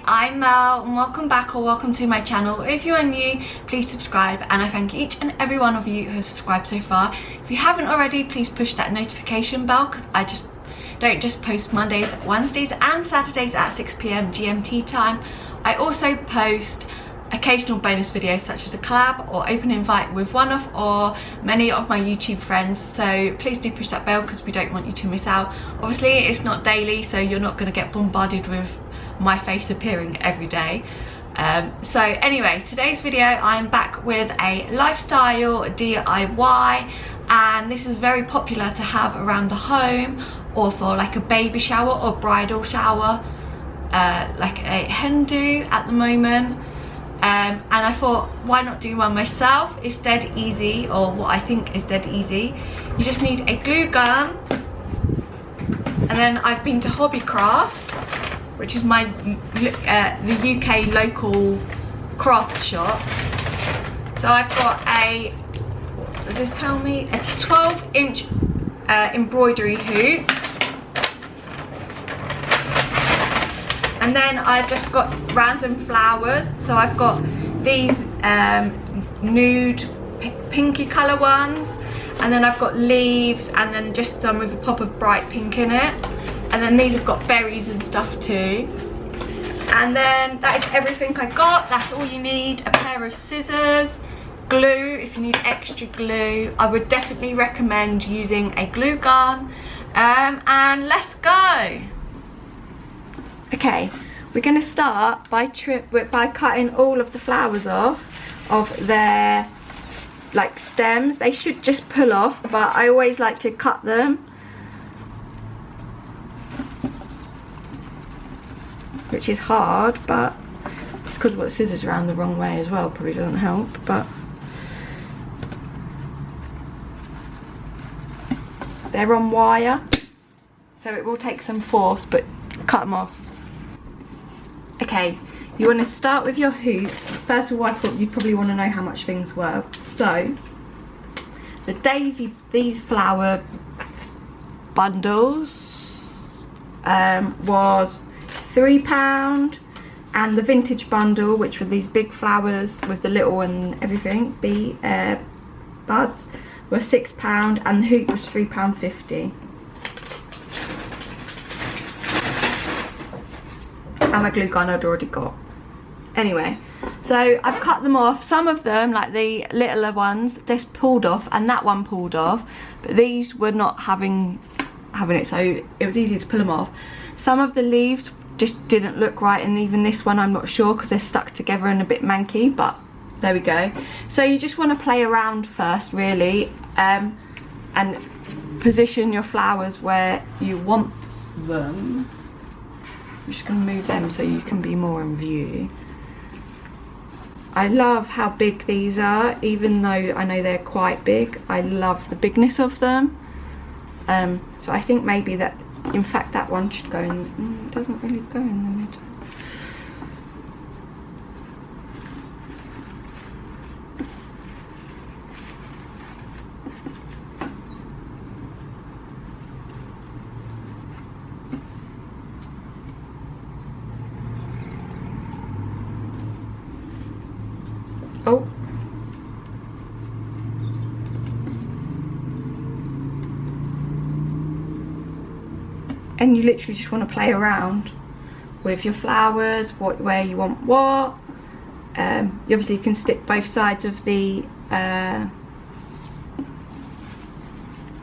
I'm Mel and welcome back or welcome to my channel. If you are new, please subscribe, and I thank each and every one of you who have subscribed so far. If you haven't already, please push that notification bell, because I don't just post Mondays, Wednesdays and Saturdays at 6 PM GMT time. I also post occasional bonus videos such as a collab or open invite with one of or many of my YouTube friends, so please do push that bell because we don't want you to miss out. Obviously it's not daily, so you're not going to get bombarded with my face appearing every day. So anyway, today's video I'm back with a lifestyle DIY, and this is very popular to have around the home or for like a baby shower or bridal shower, like a hen do at the moment. And I thought, why not do one myself? It's dead easy, or what I think is dead easy. You just need a glue gun, and then I've been to Hobbycraft, which is my the UK local craft shop. So I've got a, what does this tell me? A 12-inch embroidery hoop. And then I've just got random flowers. So I've got these nude pinky colour ones, and then I've got leaves, and then just some with a pop of bright pink in it. And then these have got berries and stuff too. And then that is everything I got. That's all you need. A pair of scissors, glue if you need extra glue. I would definitely recommend using a glue gun. And let's go. Okay, we're going to start by cutting all of the flowers off of their like stems. They should just pull off, but I always like to cut them, which is hard, but it's because I've got scissors around the wrong way as well. Probably doesn't help, but they're on wire, so it will take some force, but cut them off. Okay, you want to start with your hoop. First of all, I thought you'd probably want to know how much things were. So these flower bundles was £3, and the vintage bundle, which were these big flowers with the little and everything, buds, were £6, and the hoop was £3.50. And my glue gun I'd already got. Anyway, so I've cut them off. Some of them, like the littler ones, just pulled off, and that one pulled off, but these were not having it, so it was easy to pull them off. Some of the leaves just didn't look right, and even this one I'm not sure because they're stuck together and a bit manky, but there we go. So you just want to play around first, really, and position your flowers where you want them. I'm just going to move them so you can be more in view. I love how big these are, even though I know they're quite big. I love the bigness of them. So I think maybe that, in fact, that one should go in. It doesn't really go in the middle. Oh. And you literally just want to play around with your flowers, where you want what. You obviously can stick both sides of the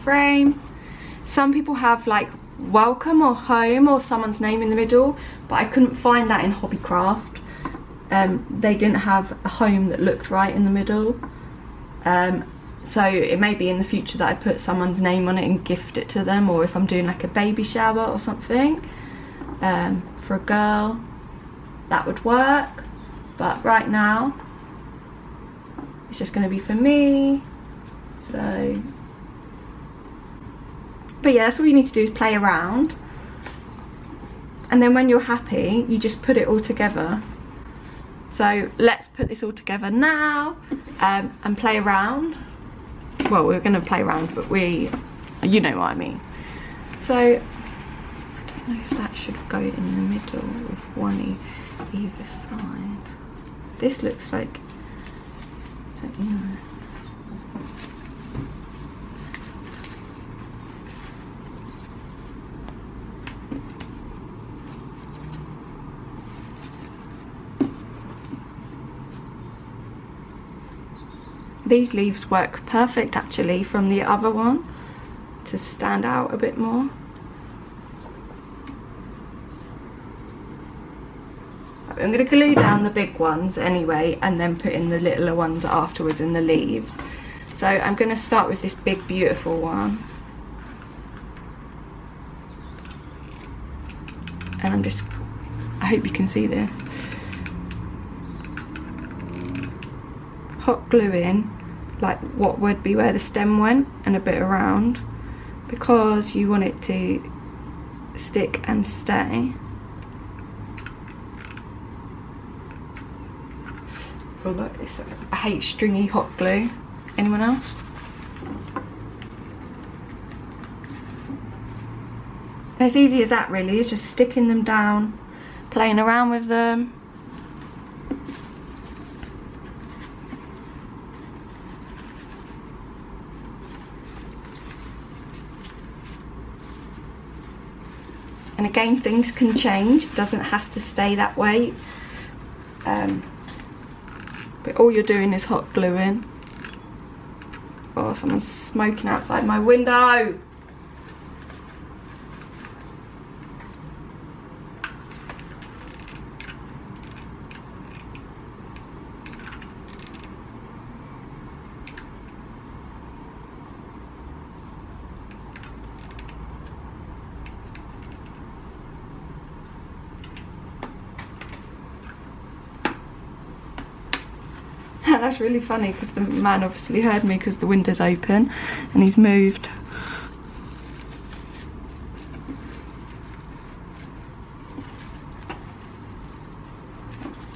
frame. Some people have like welcome or home or someone's name in the middle, but I couldn't find that in Hobbycraft. They didn't have a home that looked right in the middle, so it may be in the future that I put someone's name on it and gift it to them, or if I'm doing like a baby shower or something for a girl, that would work. But right now it's just going to be for me. So, but yeah, that's all you need to do is play around, and then when you're happy you just put it all together. So let's put this all together now and play around. Well, we're going to play around, but you know what I mean. So I don't know if that should go in the middle with one either side. This looks like, I don't know. These leaves work perfect actually from the other one to stand out a bit more. I'm going to glue down the big ones anyway and then put in the littler ones afterwards in the leaves. So I'm going to start with this big beautiful one. And I hope you can see this. Hot glue in like what would be where the stem went and a bit around, because you want it to stick and stay. Oh look, I hate stringy hot glue. Anyone else? And it's easy as that really, it's just sticking them down, playing around with them. And again, things can change, it doesn't have to stay that way. But all you're doing is hot gluing. Oh, someone's smoking outside my window. That's really funny because the man obviously heard me because the window's open and he's moved.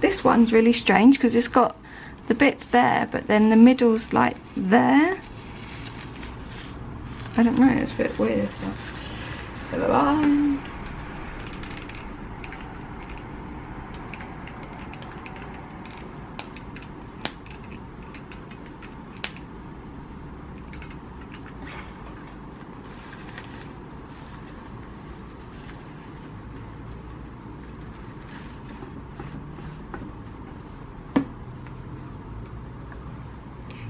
This one's really strange because it's got the bits there but then the middle's like there. I don't know, it's a bit weird. But...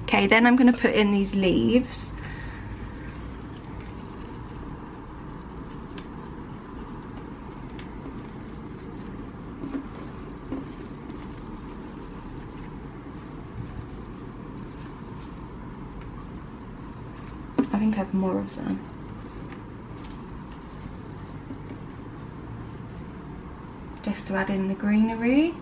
Okay, then I'm going to put in these leaves. I think I have more of them. Just to add in the greenery.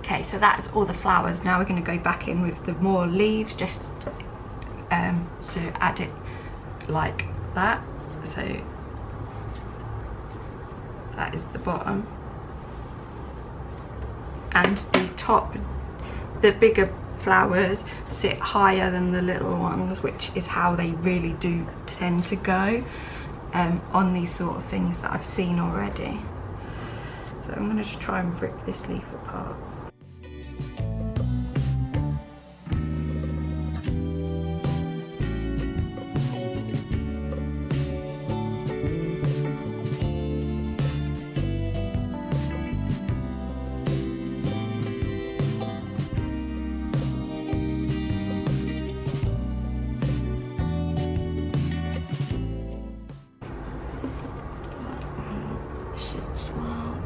Okay, so that's all the flowers. Now we're going to go back in with the more leaves, just to add it like that. So that is the bottom, and the top, the bigger flowers sit higher than the little ones, which is how they really do tend to go on these sort of things that I've seen already. So I'm going to just try and rip this leaf apart.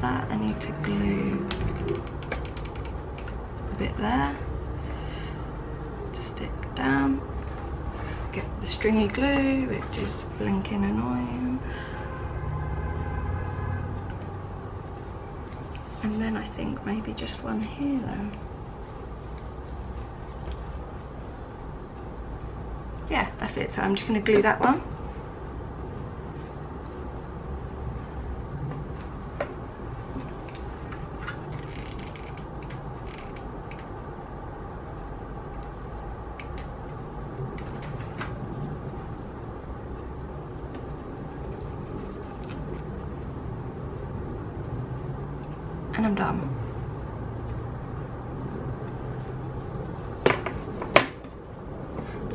That I need to glue a bit there to stick down. Get the stringy glue, which is blinking annoying. And then I think maybe just one here then. Yeah, that's it. So I'm just going to glue that one. And I'm done.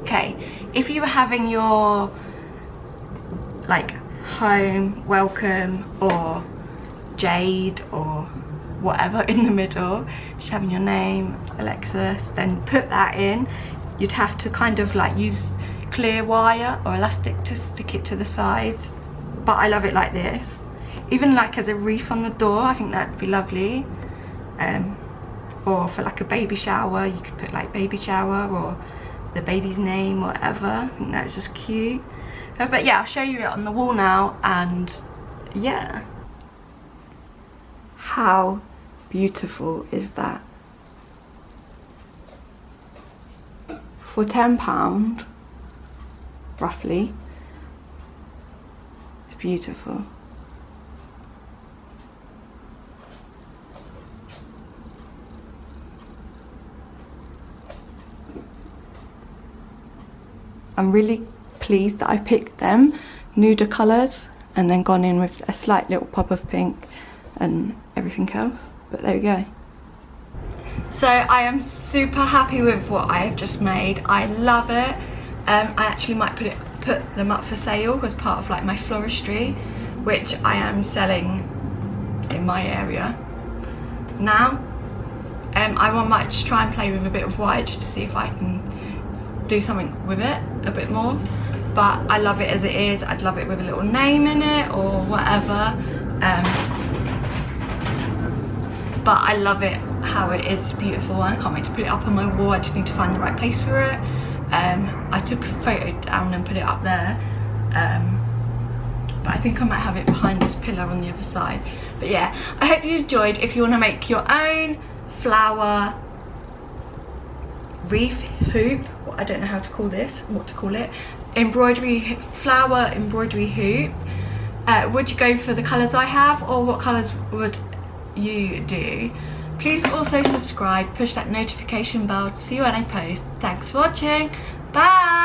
Okay, if you were having your like home welcome or jade or whatever in the middle, just having your name Alexis, then put that in, you'd have to kind of like use clear wire or elastic to stick it to the sides, but I love it like this. Even like as a wreath on the door, I think that'd be lovely. Or for like a baby shower, you could put like baby shower or the baby's name, whatever. I think that's just cute. But yeah, I'll show you it on the wall now, and yeah. How beautiful is that? For £10, roughly, it's beautiful. I'm really pleased that I picked them nuder colours and then gone in with a slight little pop of pink and everything else, but there we go. So I am super happy with what I have just made. I love it. I actually might put them up for sale as part of like my floristry, which I am selling in my area now. I might just try and play with a bit of white just to see if I can do something with it a bit more, but I love it as it is. I'd love it with a little name in it or whatever, but I love it how it is. Beautiful. I can't wait to put it up on my wall. I just need to find the right place for it. I took a photo down and put it up there, but I think I might have it behind this pillar on the other side. But yeah, I hope you enjoyed. If you want to make your own flower wreath hoop, I don't know how to call this, what to call it, embroidery, flower embroidery hoop, would you go for the colours I have, or what colours would you do? Please also subscribe, push that notification bell to see when I post. Thanks for watching, bye.